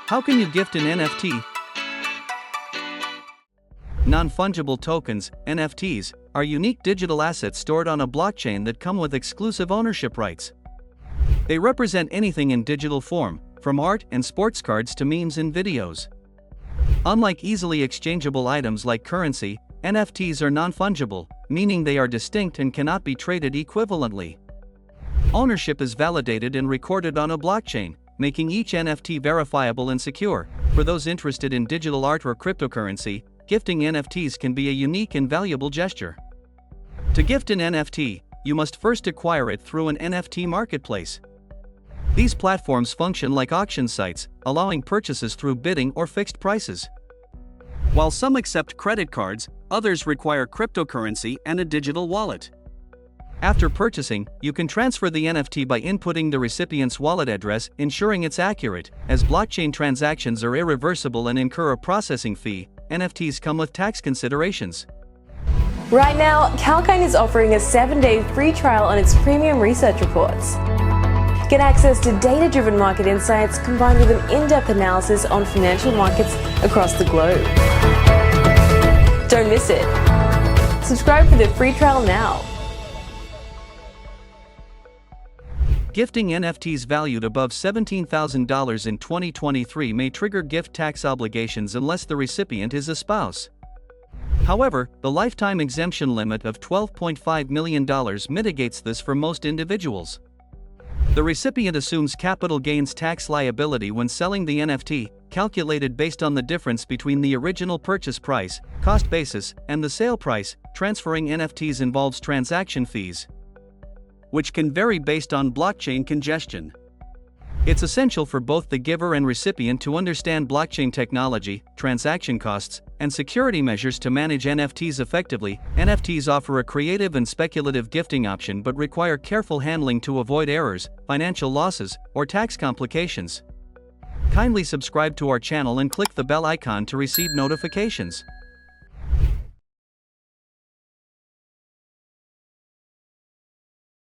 How can you gift an NFT? Non-fungible tokens, NFTs, are unique digital assets stored on a blockchain that come with exclusive ownership rights. They represent anything in digital form, from art and sports cards to memes and videos. Unlike easily exchangeable items like currency, NFTs are non-fungible, meaning they are distinct and cannot be traded equivalently. Ownership is validated and recorded on a blockchain, making each NFT verifiable and secure. For those interested in digital art or cryptocurrency, gifting NFTs can be a unique and valuable gesture. To gift an NFT, you must first acquire it through an NFT marketplace. These platforms function like auction sites, allowing purchases through bidding or fixed prices. While some accept credit cards, others require cryptocurrency and a digital wallet. After purchasing, you can transfer the NFT by inputting the recipient's wallet address, ensuring it's accurate. As blockchain transactions are irreversible and incur a processing fee, NFTs come with tax considerations. Right now, Calkine is offering a 7-day free trial on its premium research reports. Get access to data-driven market insights combined with an in-depth analysis on financial markets across the globe. Don't miss it. Subscribe for the free trial now. Gifting NFTs valued above $17,000 in 2023 may trigger gift tax obligations unless the recipient is a spouse. However, the lifetime exemption limit of $12.5 million mitigates this for most individuals. The recipient assumes capital gains tax liability when selling the NFT, calculated based on the difference between the original purchase price, cost basis, and the sale price. Transferring NFTs involves transaction fees, which can vary based on blockchain congestion. It's essential for both the giver and recipient to understand blockchain technology, transaction costs, and security measures to manage NFTs effectively. NFTs offer a creative and speculative gifting option but require careful handling to avoid errors, financial losses, or tax complications. Kindly subscribe to our channel and click the bell icon to receive notifications.